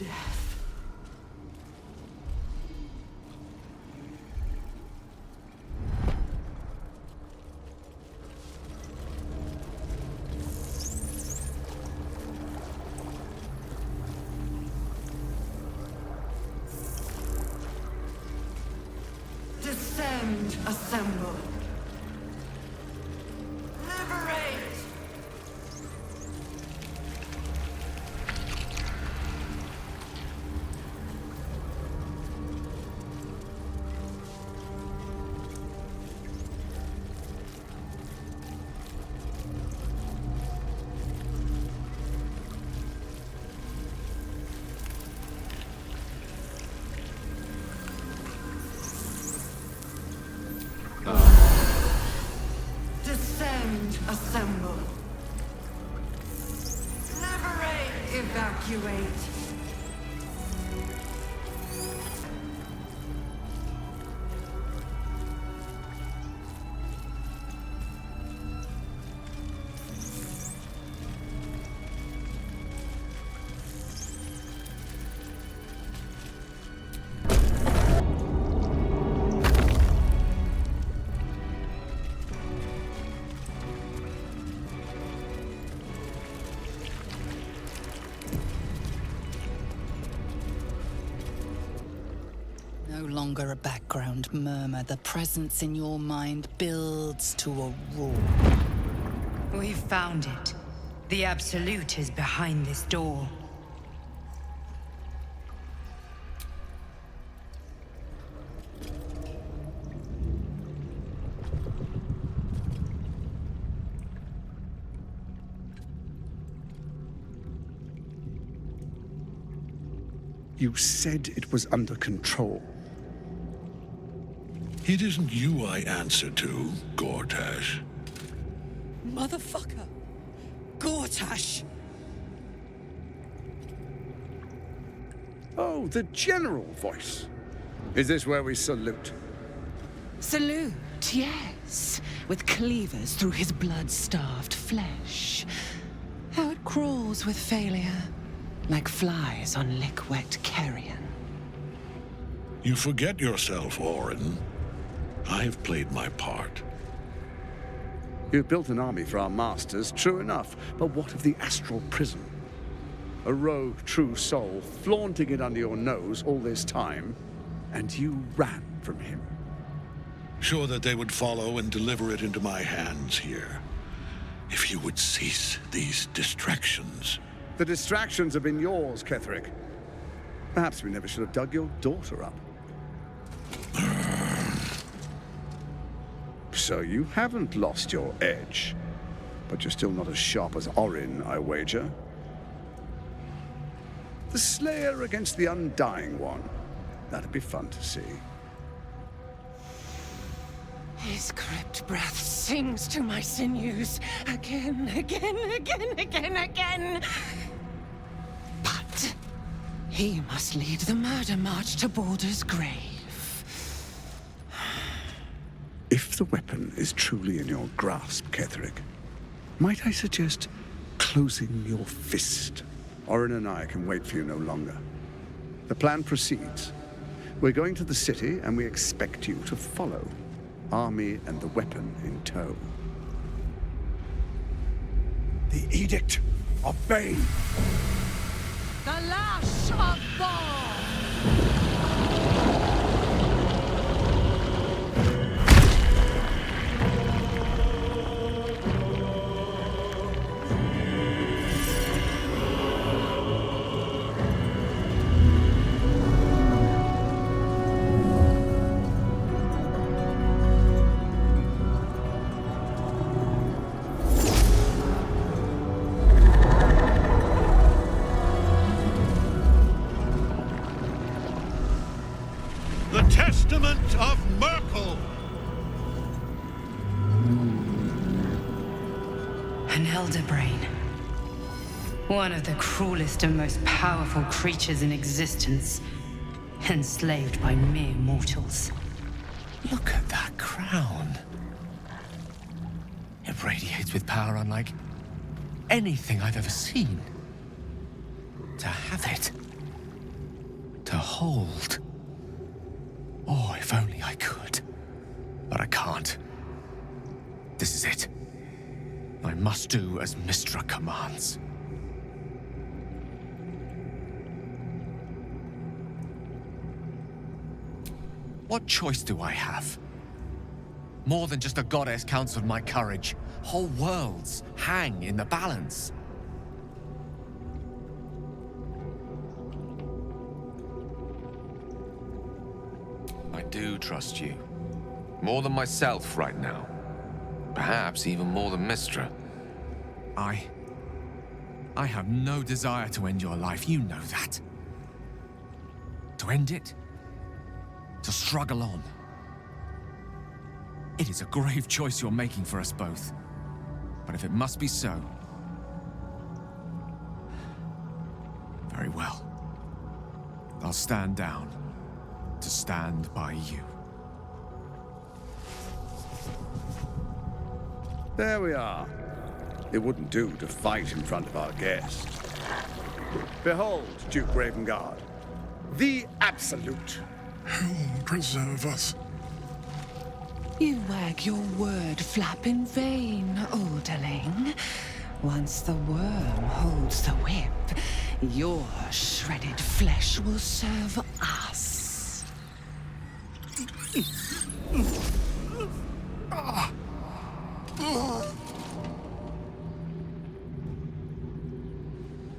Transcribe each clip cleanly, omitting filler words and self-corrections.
death. Descend, assemble. Liberate! Descend, assemble. Liberate, evacuate. No longer a background murmur. The presence in your mind builds to a roar. We've found it. The Absolute is behind this door. You said it was under control. It isn't you I answer to, Gortash. Motherfucker! Gortash! Oh, the general voice. Is this where we salute? Salute, yes, with cleavers through his blood-starved flesh. How it crawls with failure, like flies on lick-wet carrion. You forget yourself, Orin. I've played my part. You've built an army for our masters, true enough, but what of the astral prison? A rogue true soul, flaunting it under your nose all this time, and you ran from him. Sure that they would follow and deliver it into my hands here. If you would cease these distractions. The distractions have been yours, Kethric. Perhaps we never should have dug your daughter up. So you haven't lost your edge, but you're still not as sharp as Orin, I wager. The Slayer against the Undying One. That'd be fun to see. His crypt breath sings to my sinews again, again, again, again, again. But he must lead the murder march to Baldur's grave. If the weapon is truly in your grasp, Kethric, might I suggest closing your fist? Orin and I can wait for you no longer. The plan proceeds. We're going to the city, and we expect you to follow. Army and the weapon in tow. The Edict of Bane! The lash of Thor! The Testament of Merkel! An elder brain. One of the cruelest and most powerful creatures in existence. Enslaved by mere mortals. Look at that crown. It radiates with power unlike anything I've ever seen. To have it To hold. Oh, if only I could. But I can't. This is it. I must do as Mystra commands. What choice do I have? More than just a goddess counseled my courage. Whole worlds hang in the balance. I do trust you. More than myself right now. Perhaps even more than Mystra. I have no desire to end your life, you know that. To end it? To struggle on. It is a grave choice you're making for us both. But if it must be so... very well. I'll stand down to stand by you. There we are. It wouldn't do to fight in front of our guest. Behold, Duke Ravengard, the Absolute. Helm preserve us. You wag your word flap in vain, olderling. Once the worm holds the whip, your shredded flesh will serve us.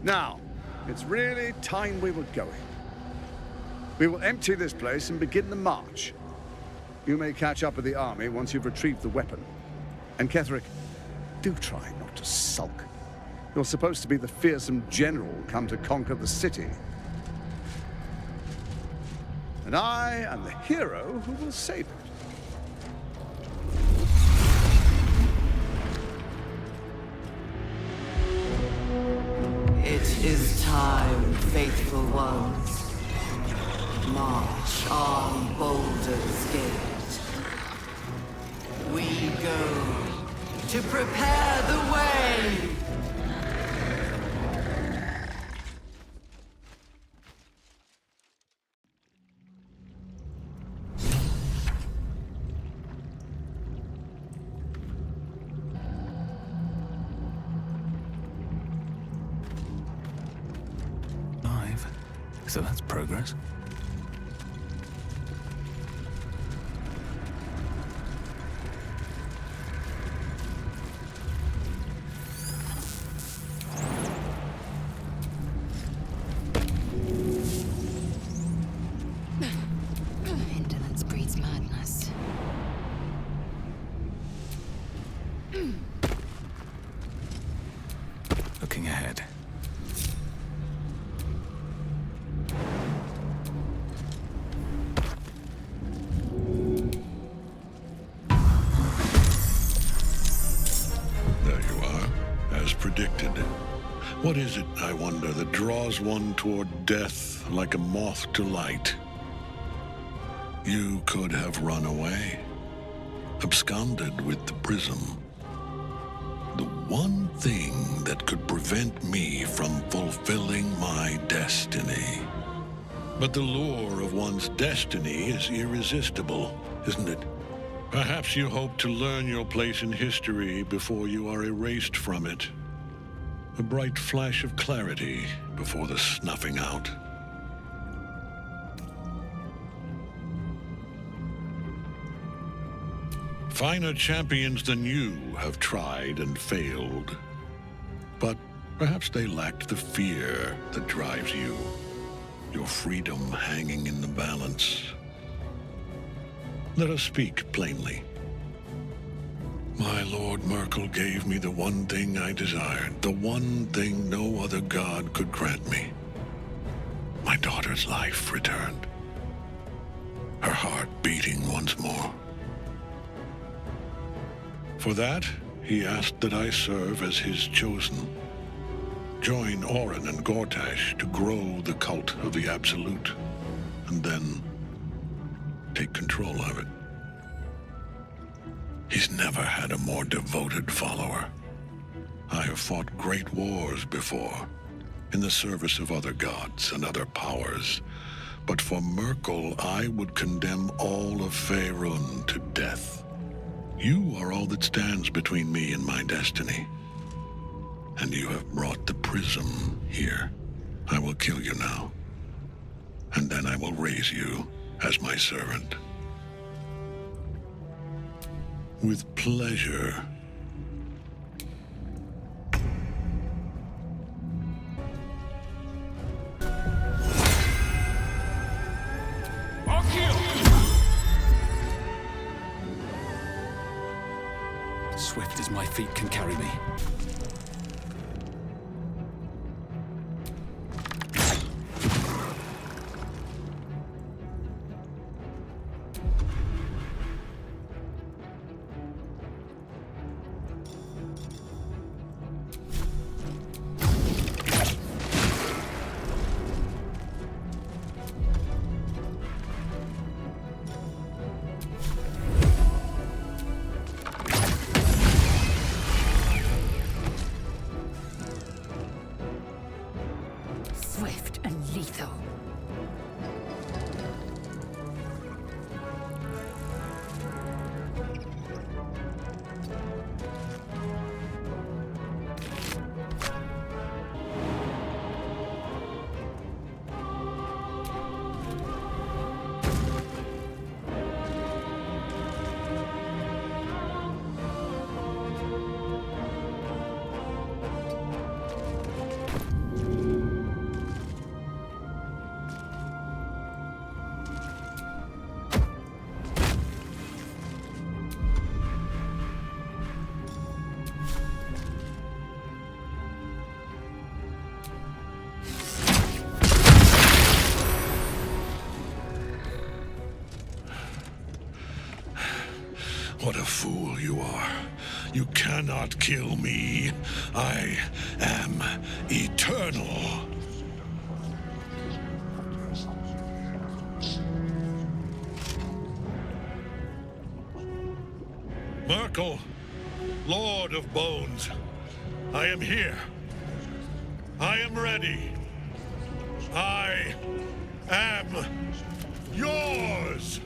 Now, it's really time we were going. We will empty this place and begin the march. You may catch up with the army once you've retrieved the weapon. And Kethric, do try not to sulk. You're supposed to be the fearsome general come to conquer the city. And I am the hero who will save it. It is time, faithful ones. March on Baldur's Gate. We go to prepare the way! So that's progress. Indolence breeds madness. Looking ahead. Predicted. What is it, I wonder, that draws one toward death like a moth to light? You could have run away, absconded with the prism. The one thing that could prevent me from fulfilling my destiny. But the lure of one's destiny is irresistible, isn't it? Perhaps you hope to learn your place in history before you are erased from it. A bright flash of clarity before the snuffing out. Finer champions than you have tried and failed. But perhaps they lacked the fear that drives you. Your freedom hanging in the balance. Let us speak plainly. My Lord Merkel gave me the one thing I desired, the one thing no other god could grant me. My daughter's life returned. Her heart beating once more. For that, he asked that I serve as his chosen. Join Orin and Gortash to grow the cult of the Absolute, and then take control of it. He's never had a more devoted follower. I have fought great wars before, in the service of other gods and other powers, But for Merkel, I would condemn all of Faerun to death. You are all that stands between me and my destiny. And you have brought the prism here. I will kill you now. And then I will raise you as my servant. With pleasure. Swift as my feet can carry me. Swift and lethal. What a fool you are. You cannot kill me. I am eternal. Merkel, Lord of Bones, I am here. I am ready. I am yours.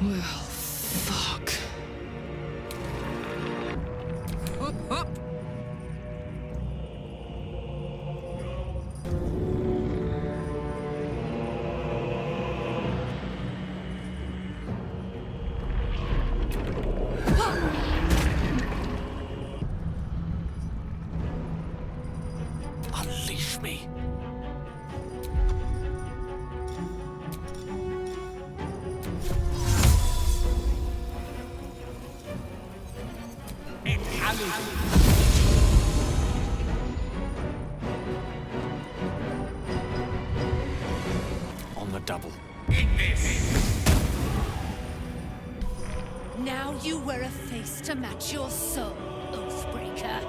Well, fuck. Unleash me. On the double. Now you wear a face to match your soul, Oathbreaker.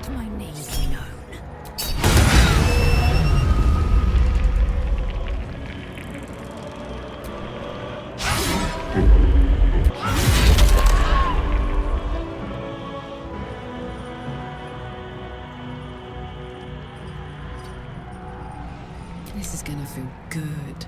Let my name be known. This is gonna feel good.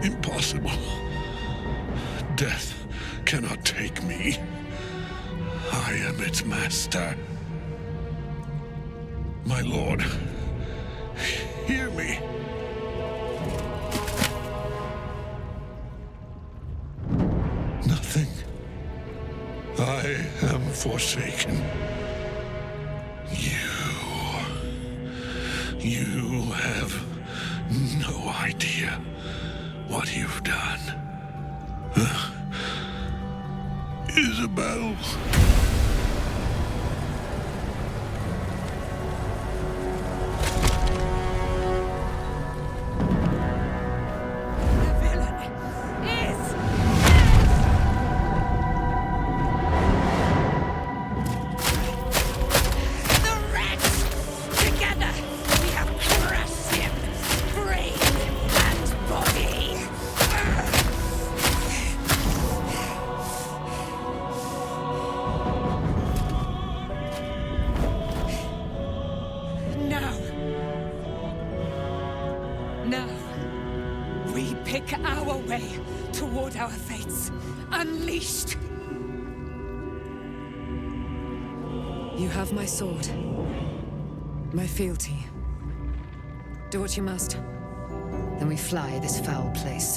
Impossible. Death cannot take me. I am its master. My lord, hear me. Nothing. I am forsaken. You have no idea what you've done. Isabel. Now, we pick our way toward our fates. Unleashed! You have my sword. My fealty. Do what you must. Then we fly this foul place.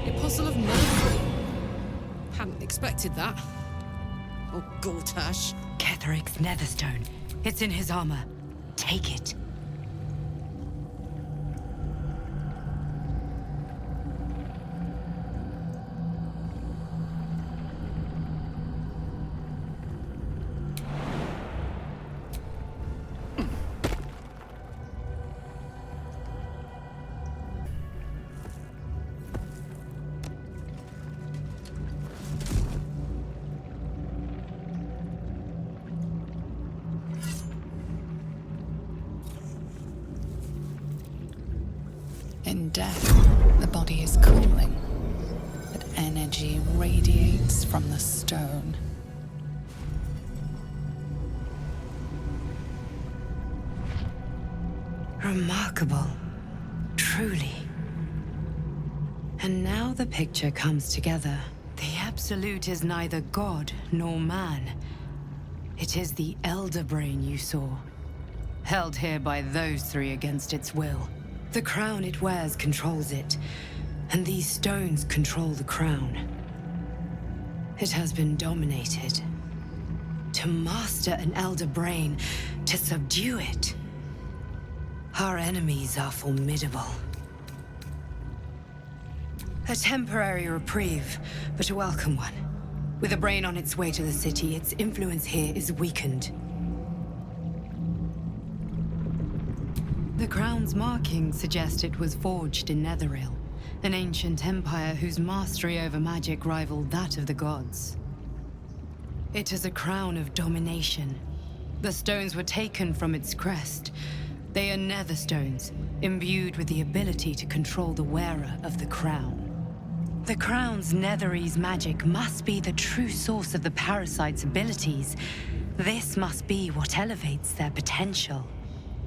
The Apostle of Mercy. Hadn't expected that. Oh, Gortash. Kethric's Netherstone. It's in his armor. Take it. In death, the body is cooling, but energy radiates from the stone. Remarkable. Truly. And now the picture comes together. The Absolute is neither god nor man. It is the Elder Brain you saw, held here by those three against its will. The crown it wears controls it, and these stones control the crown. It has been dominated. To master an Elder Brain, to subdue it. Our enemies are formidable. A temporary reprieve, but a welcome one. With a brain on its way to the city, its influence here is weakened. The crown's markings suggest it was forged in Netheril, an ancient empire whose mastery over magic rivaled that of the gods. It is a crown of domination. The stones were taken from its crest. They are Netherstones, imbued with the ability to control the wearer of the crown. The crown's Netherese magic must be the true source of the parasite's abilities. This must be what elevates their potential.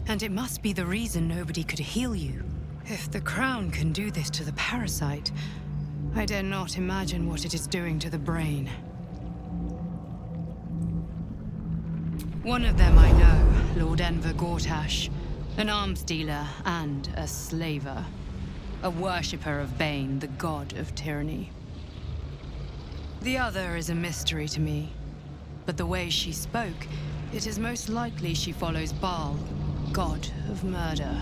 And it must be the reason nobody could heal you. If the crown can do this to the parasite, I dare not imagine what it is doing to the brain. One of them I know, Lord Enver Gortash, an arms dealer and a slaver. A worshipper of Bane, the god of tyranny. The other is a mystery to me, but the way she spoke, it is most likely she follows Baal, god of murder.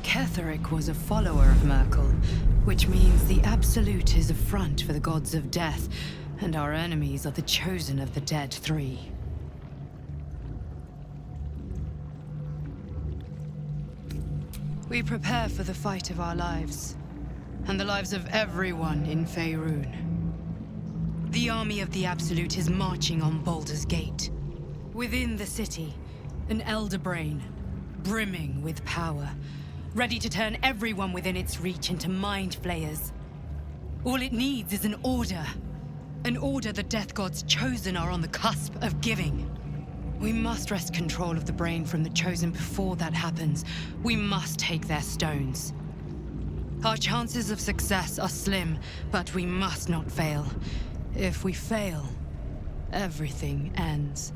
Kethric was a follower of Merkel, which means the Absolute is a front for the gods of death, and our enemies are the chosen of the Dead Three. We prepare for the fight of our lives, and the lives of everyone in Faerun. The army of the Absolute is marching on Baldur's Gate. Within the city, an elder brain, brimming with power, ready to turn everyone within its reach into mind flayers. All it needs is an order. An order the Death Gods chosen are on the cusp of giving. We must wrest control of the brain from the chosen before that happens. We must take their stones. Our chances of success are slim, but we must not fail. If we fail, everything ends.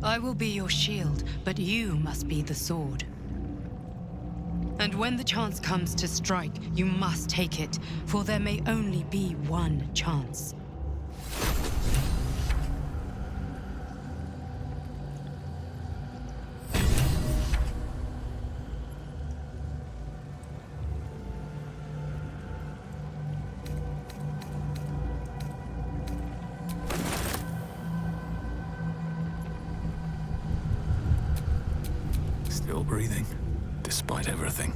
I will be your shield, but you must be the sword. And when the chance comes to strike, you must take it, for there may only be one chance. Still breathing, despite everything.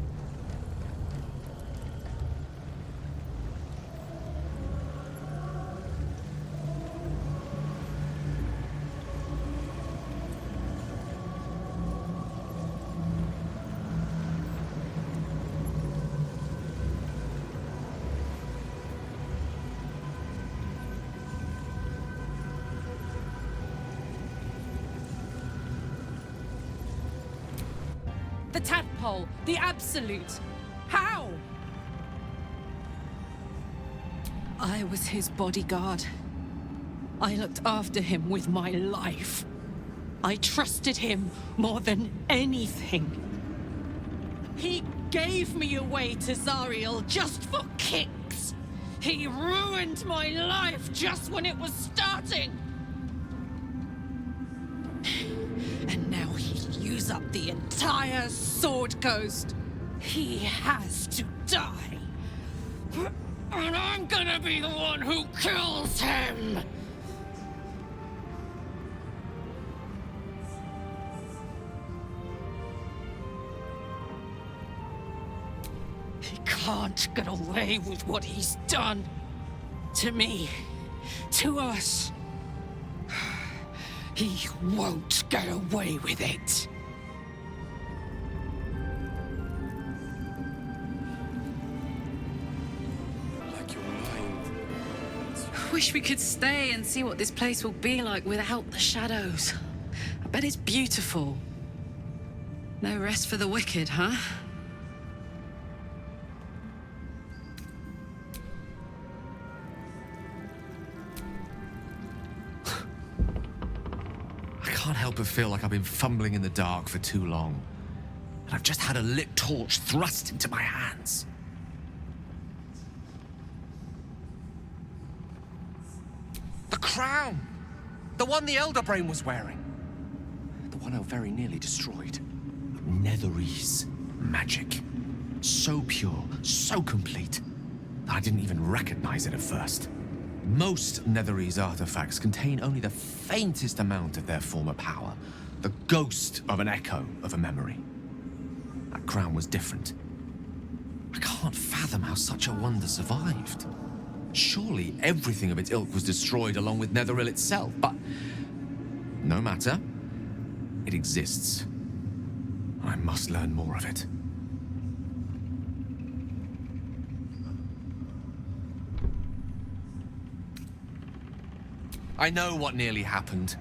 The tadpole, the Absolute. How? I was his bodyguard. I looked after him with my life. I trusted him more than anything. He gave me away to Zariel just for kicks. He ruined my life just when it was starting. And now he'll use up the entire Sword Coast. He has to die. And I'm gonna be the one who kills him! He can't get away with what he's done. To me. To us. He won't get away with it. Wish we could stay and see what this place will be like without the shadows. I bet it's beautiful. No rest for the wicked, huh? I can't help but feel like I've been fumbling in the dark for too long. And I've just had a lit torch thrust into my hands. The crown! The one the Elder Brain was wearing. The one I very nearly destroyed. Netherese magic. So pure, so complete, that I didn't even recognize it at first. Most Netherese artifacts contain only the faintest amount of their former power. The ghost of an echo of a memory. That crown was different. I can't fathom how such a wonder survived. Surely everything of its ilk was destroyed along with Netheril itself, but no matter. It exists. I must learn more of it. I know what nearly happened,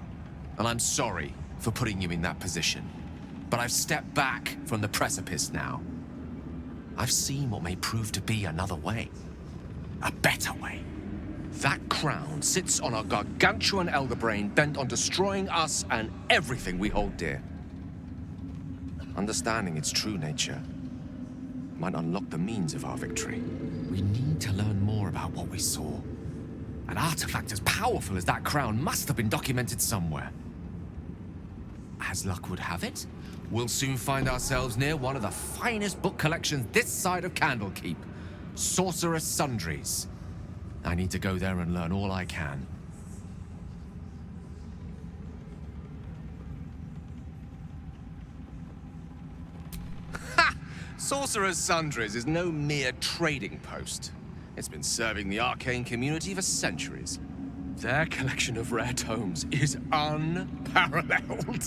and I'm sorry for putting you in that position. But I've stepped back from the precipice now. I've seen what may prove to be another way. A better way. That crown sits on a gargantuan elder brain bent on destroying us and everything we hold dear. Understanding its true nature might unlock the means of our victory. We need to learn more about what we saw. An artifact as powerful as that crown must have been documented somewhere. As luck would have it, we'll soon find ourselves near one of the finest book collections this side of Candlekeep, Sorcerous Sundries. I need to go there and learn all I can. Ha! Sorcerous Sundries is no mere trading post. It's been serving the arcane community for centuries. Their collection of rare tomes is unparalleled.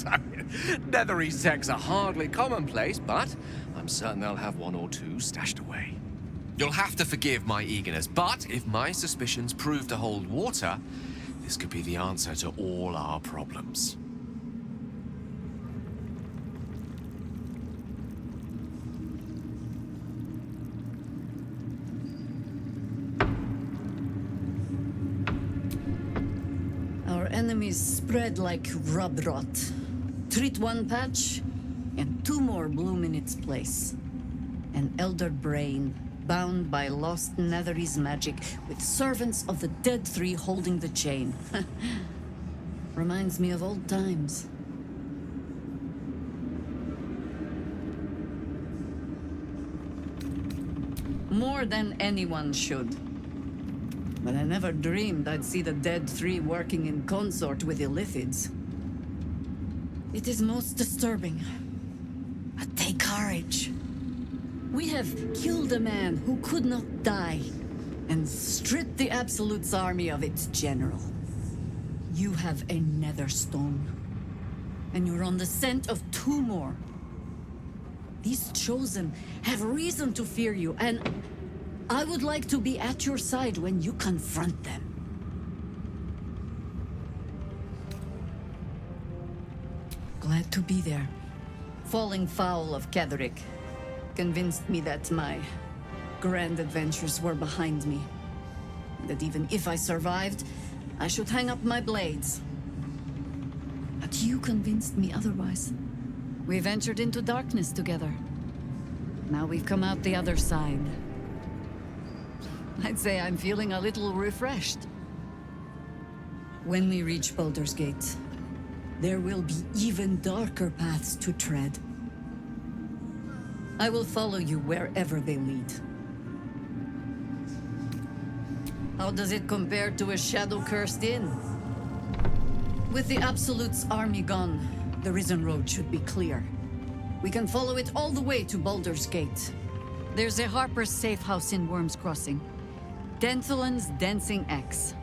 Netherese texts are hardly commonplace, but I'm certain they'll have one or two stashed away. You'll have to forgive my eagerness, but if my suspicions prove to hold water, this could be the answer to all our problems. Enemies spread like rub rot. Treat one patch, and two more bloom in its place. An elder brain, bound by lost Netherese magic, with servants of the Dead Three holding the chain. Reminds me of old times. More than anyone should. But I never dreamed I'd see the Dead Three working in consort with Illithids. It is most disturbing. But take courage. We have killed a man who could not die, and stripped the Absolute's army of its general. You have a Netherstone, and you're on the scent of two more. These Chosen have reason to fear you, and I would like to be at your side when you confront them. Glad to be there. Falling foul of Kethric convinced me that my grand adventures were behind me. That even if I survived, I should hang up my blades. But you convinced me otherwise. We ventured into darkness together. Now we've come out the other side. I'd say I'm feeling a little refreshed. When we reach Baldur's Gate, there will be even darker paths to tread. I will follow you wherever they lead. How does it compare to a shadow-cursed inn? With the Absolute's army gone, the Risen Road should be clear. We can follow it all the way to Baldur's Gate. There's a Harper's safe house in Worm's Crossing. Denthalen's Dancing Axe.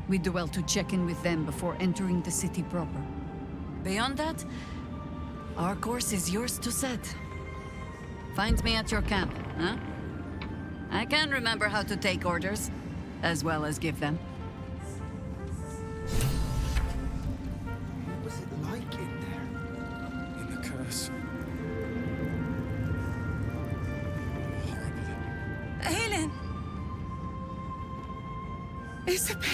We do well to check in with them before entering the city proper. Beyond that, our course is yours to set. Find me at your camp, huh? I can remember how to take orders, as well as give them. What was it like in there? In the curse? Helen! Isabel!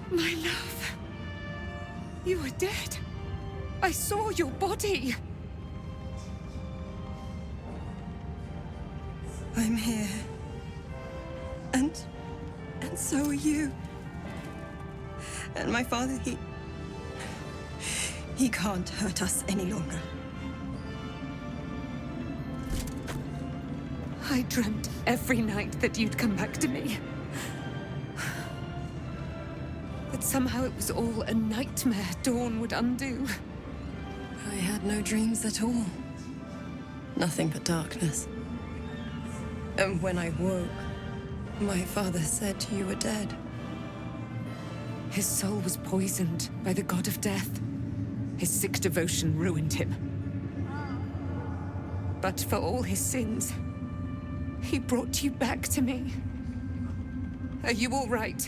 My love. You were dead. I saw your body. I'm here. And so are you. And my father, he can't hurt us any longer. I dreamt every night that you'd come back to me. But somehow it was all a nightmare Dawn would undo. I had no dreams at all. Nothing but darkness. And when I woke, my father said you were dead. His soul was poisoned by the god of death. His sick devotion ruined him. But for all his sins, he brought you back to me. Are you all right?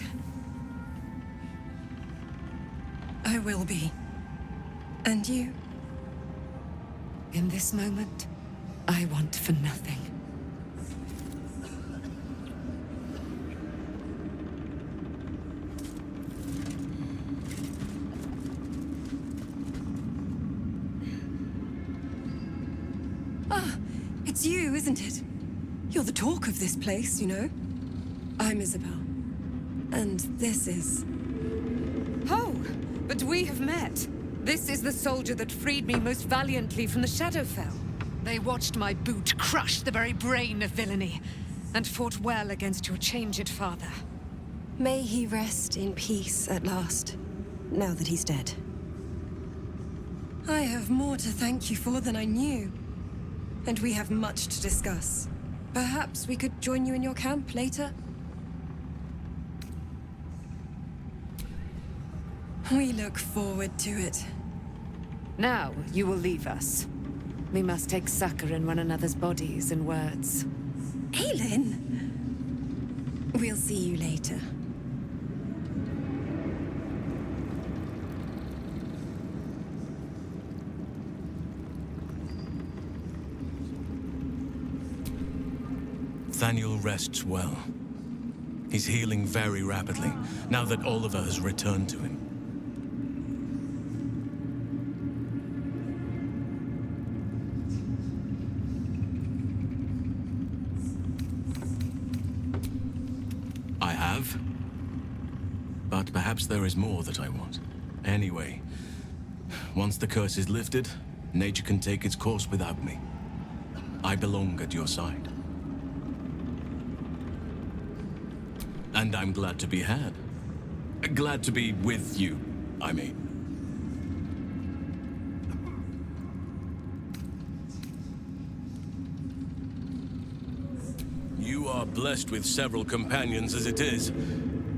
I will be. And you? In this moment, I want for nothing. Ah, it's you, isn't it? You're the talk of this place, you know? I'm Isabel. And this is... Oh, but we have met. This is the soldier that freed me most valiantly from the Shadowfell. They watched my boot crush the very brain of villainy, and fought well against your changed father. May he rest in peace at last, now that he's dead. I have more to thank you for than I knew. And we have much to discuss. Perhaps we could join you in your camp later? We look forward to it. Now, you will leave us. We must take succor in one another's bodies and words. Aelin! We'll see you later. Thaniel rests well. He's healing very rapidly, now that Oliver has returned to him. I have. But perhaps there is more that I want. Anyway, once the curse is lifted, nature can take its course without me. I belong at your side. And I'm glad to be had. Glad to be with you, I mean. You are blessed with several companions as it is.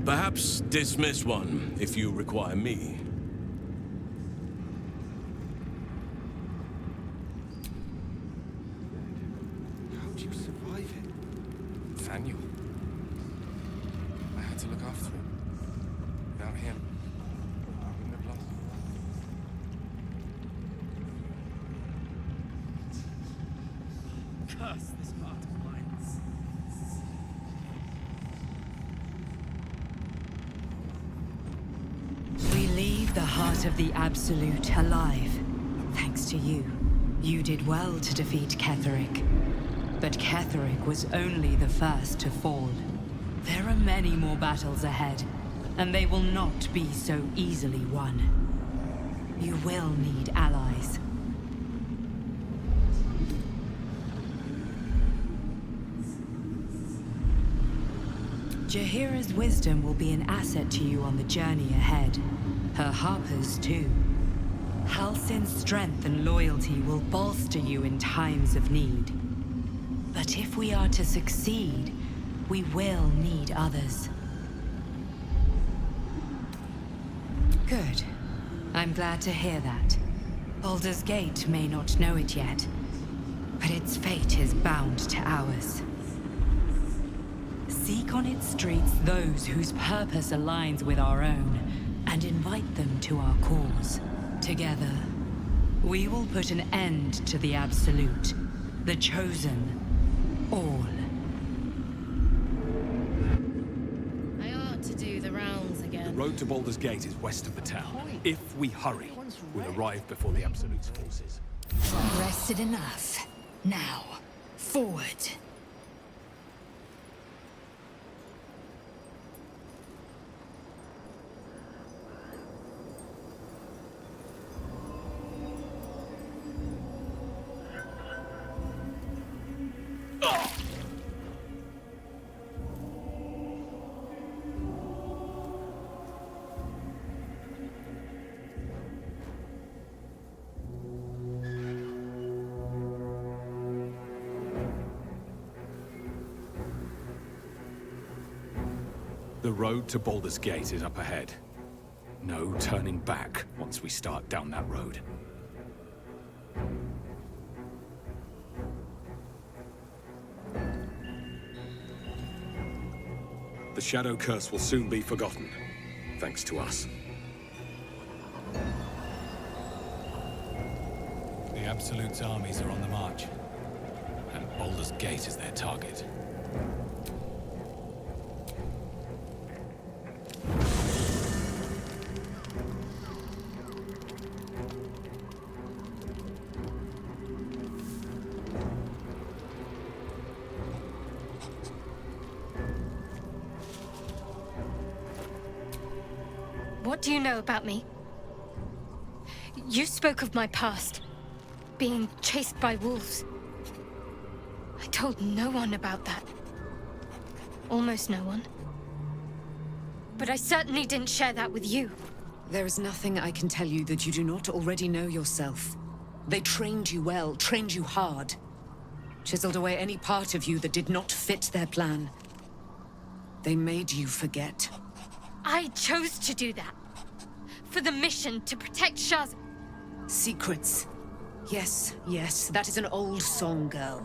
Perhaps dismiss one if you require me. How'd you survive it? Thaniel. I had to look after him. Without him, I wouldn't have lost. Curse this part of mine. We leave the heart of the Absolute alive. Thanks to you. You did well to defeat Kethric. But Kethric was only the first to fall. There are many more battles ahead, and they will not be so easily won. You will need allies. Jaheira's wisdom will be an asset to you on the journey ahead. Her harpers, too. Halsin's strength and loyalty will bolster you in times of need. But if we are to succeed, we will need others. Good. I'm glad to hear that. Baldur's Gate may not know it yet, but its fate is bound to ours. Seek on its streets those whose purpose aligns with our own, and invite them to our cause. Together, we will put an end to the Absolute, the Chosen, all. I ought to do the rounds again. The road to Baldur's Gate is west of the town. If we hurry, we'll arrive before the Absolute's forces. Rested enough. Now, forward. The road to Baldur's Gate is up ahead. No turning back once we start down that road. The Shadow Curse will soon be forgotten, thanks to us. The Absolute's armies are on the march. Baldur's Gate is their target. What do you know about me? You spoke of my past, being chased by wolves. I told no one about that. Almost no one. But I certainly didn't share that with you. There is nothing I can tell you that you do not already know yourself. They trained you well, trained you hard. Chiseled away any part of you that did not fit their plan. They made you forget. I chose to do that. For the mission to protect Shah's... Secrets. Yes, yes, that is an old song, girl.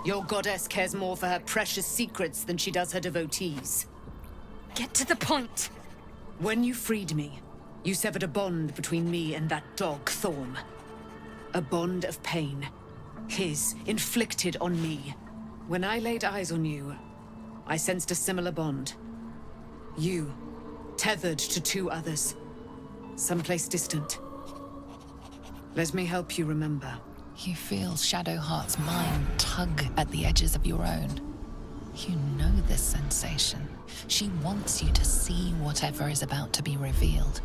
Your goddess cares more for her precious secrets than she does her devotees. Get to the point. When you freed me, you severed a bond between me and that dog, Thorm. A bond of pain. His, inflicted on me. When I laid eyes on you, I sensed a similar bond. You, tethered to two others. Someplace distant. Let me help you remember. You feel Shadowheart's mind tug at the edges of your own. You know this sensation. She wants you to see whatever is about to be revealed.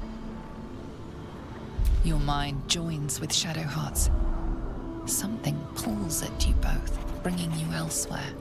Your mind joins with Shadowheart's. Something pulls at you both, bringing you elsewhere.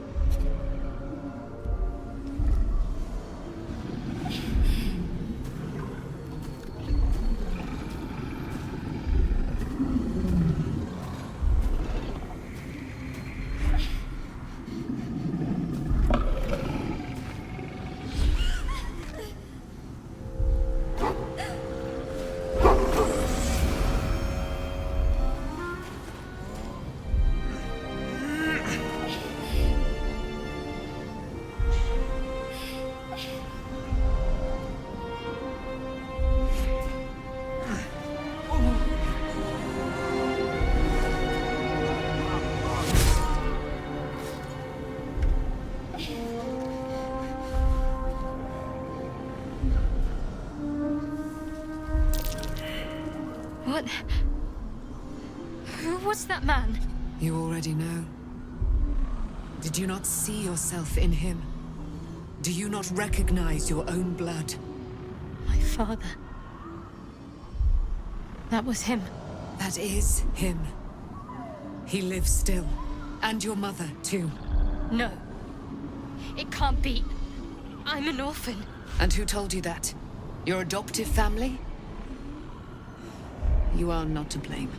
What? Who was that man? You already know. Did you not see yourself in him? Do you not recognize your own blood? My father. That was him. That is him. He lives still. And your mother, too. No. It can't be. I'm an orphan. And who told you that? Your adoptive family? You are not to blame.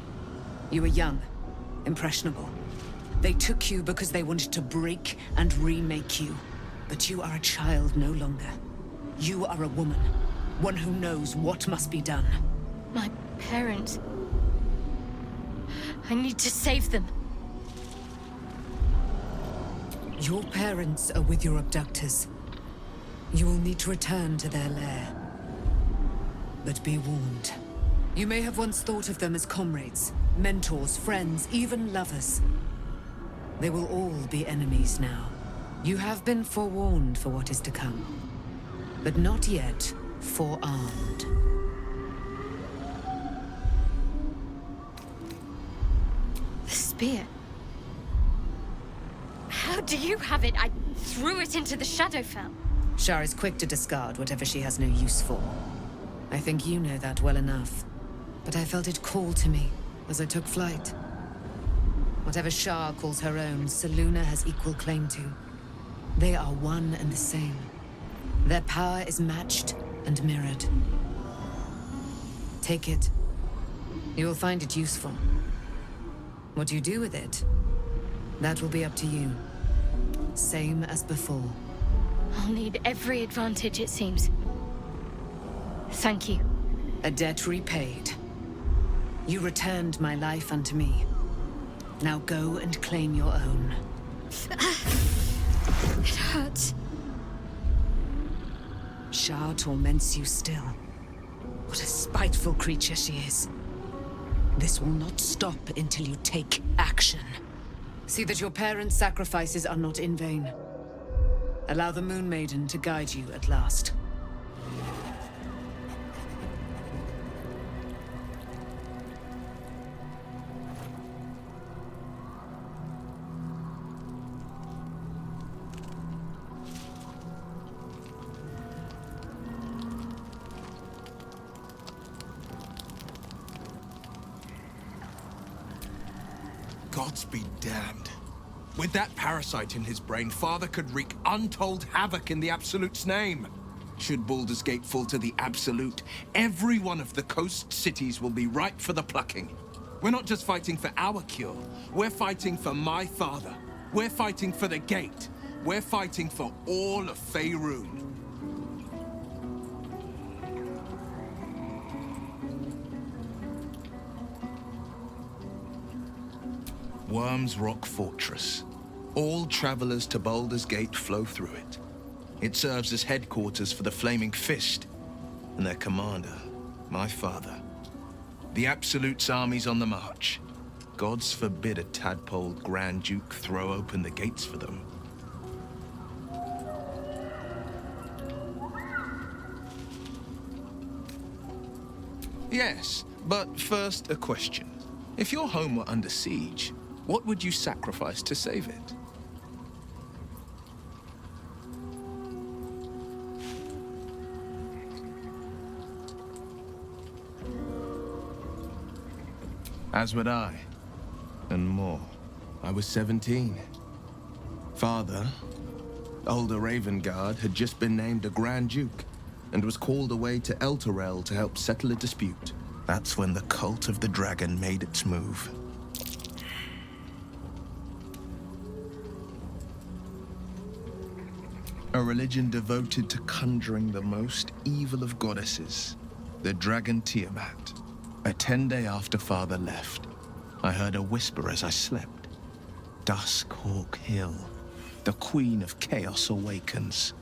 You were young, impressionable. They took you because they wanted to break and remake you. But you are a child no longer. You are a woman. One who knows what must be done. My parents. I need to save them. Your parents are with your abductors. You will need to return to their lair. But be warned. You may have once thought of them as comrades, mentors, friends, even lovers. They will all be enemies now. You have been forewarned for what is to come, but not yet forearmed. The spear. How do you have it? I threw it into the Shadowfell. Shar is quick to discard whatever she has no use for. I think you know that well enough. But I felt it call to me as I took flight. Whatever Shar calls her own, Selûne has equal claim to. They are one and the same. Their power is matched and mirrored. Take it. You will find it useful. What you do with it, that will be up to you. Same as before. I'll need every advantage, it seems. Thank you. A debt repaid. You returned my life unto me. Now go and claim your own. It hurts. Shar torments you still. What a spiteful creature she is. This will not stop until you take action. See that your parents' sacrifices are not in vain. Allow the Moon Maiden to guide you at last. Gods be damned. With that parasite in his brain, Father could wreak untold havoc in the Absolute's name. Should Baldur's Gate fall to the Absolute, every one of the coast cities will be ripe for the plucking. We're not just fighting for our cure. We're fighting for my father. We're fighting for the Gate. We're fighting for all of Faerun. Worm's Rock Fortress. All travelers to Baldur's Gate flow through it. It serves as headquarters for the Flaming Fist, and their commander, my father. The Absolute's army's on the march. Gods forbid a tadpole Grand Duke throw open the gates for them. Yes, but first a question. If your home were under siege, what would you sacrifice to save it? As would I, and more. I was 17. Father, older Ravengard, had just been named a Grand Duke, and was called away to Elturel to help settle a dispute. That's when the Cult of the Dragon made its move. A religion devoted to conjuring the most evil of goddesses, the Dragon Tiamat. A 10-day after Father left, I heard a whisper as I slept. Duskhawk Hill, the Queen of Chaos awakens.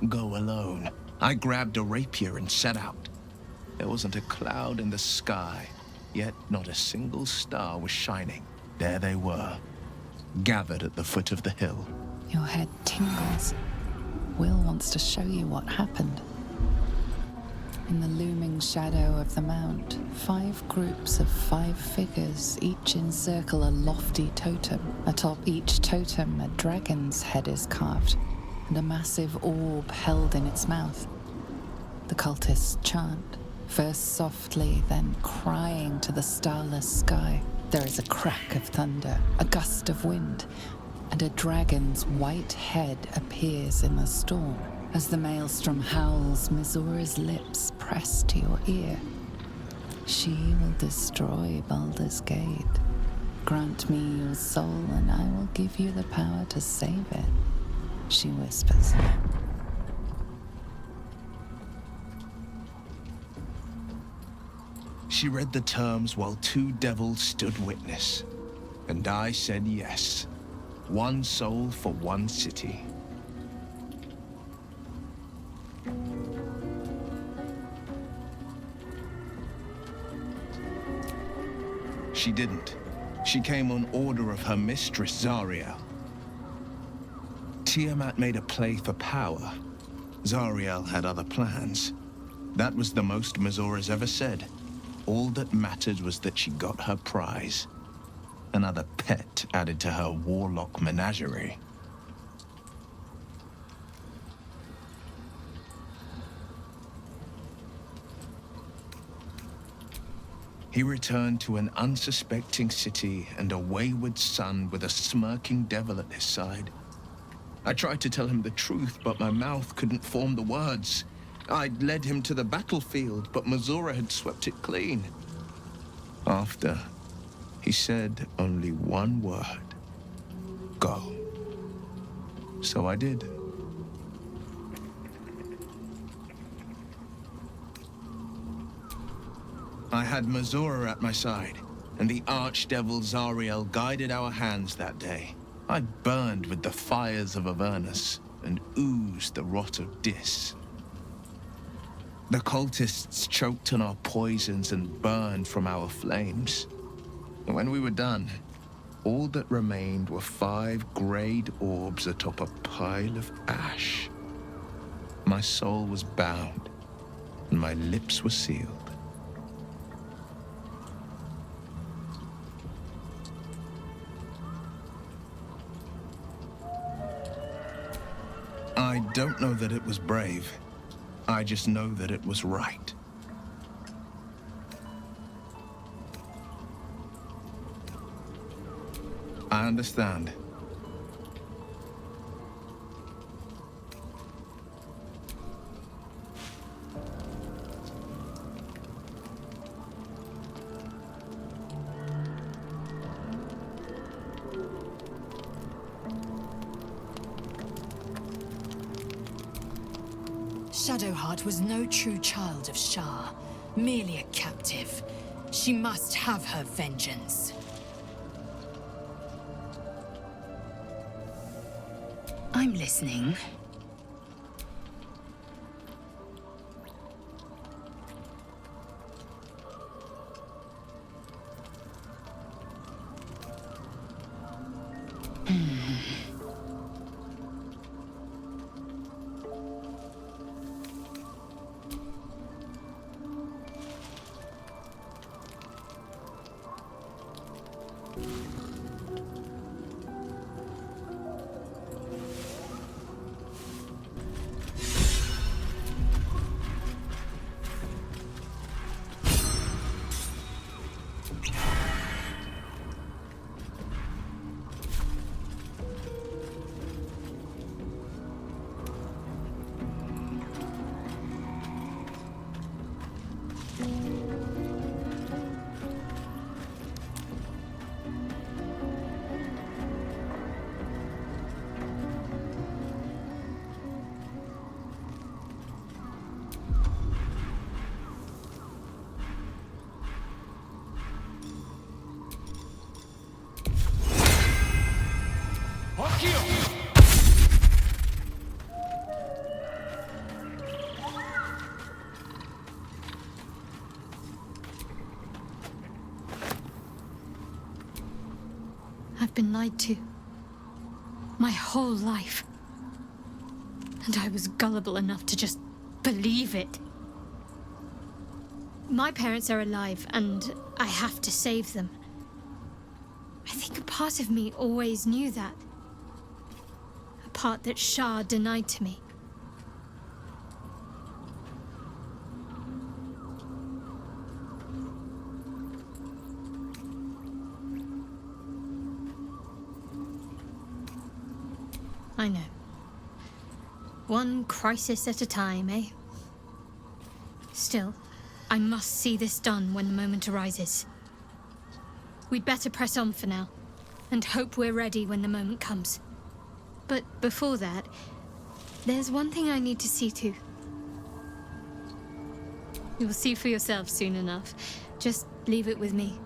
Go alone. I grabbed a rapier and set out. There wasn't a cloud in the sky, yet not a single star was shining. There they were, gathered at the foot of the hill. Your head tingles. Will wants to show you what happened. In the looming shadow of the mount, 5 groups of 5 figures each encircle a lofty totem. Atop each totem, a dragon's head is carved, and a massive orb held in its mouth. The cultists chant, first softly, then crying to the starless sky. There is a crack of thunder, a gust of wind, and a dragon's white head appears in the storm. As the maelstrom howls, Mizora's lips press to your ear. She will destroy Baldur's Gate. Grant me your soul, and I will give you the power to save it, she whispers. She read the terms while 2 devils stood witness, and I said yes. 1 soul for 1 city. She didn't. She came on order of her mistress, Zariel. Tiamat made a play for power. Zariel had other plans. That was the most Mizora's ever said. All that mattered was that she got her prize. Another pet added to her warlock menagerie. He returned to an unsuspecting city and a wayward son with a smirking devil at his side. I tried to tell him the truth, but my mouth couldn't form the words. I'd led him to the battlefield, but Mizora had swept it clean. After, he said only 1 word. Go. So I did. I had Mizora at my side, and the archdevil Zariel guided our hands that day. I burned with the fires of Avernus and oozed the rot of Dis. The cultists choked on our poisons and burned from our flames. And when we were done, all that remained were 5 greyed orbs atop a pile of ash. My soul was bound, and my lips were sealed. I don't know that it was brave. I just know that it was right. I understand. Shadowheart was no true child of Shah, merely a captive. She must have her vengeance. I'm listening. I've been lied to. My whole life. And I was gullible enough to just believe it. My parents are alive, and I have to save them. I think a part of me always knew that. A part that Shah denied to me. I know. One crisis at a time, eh? Still, I must see this done when the moment arises. We'd better press on for now, and hope we're ready when the moment comes. But before that, there's one thing I need to see to. You'll see for yourself soon enough. Just leave it with me.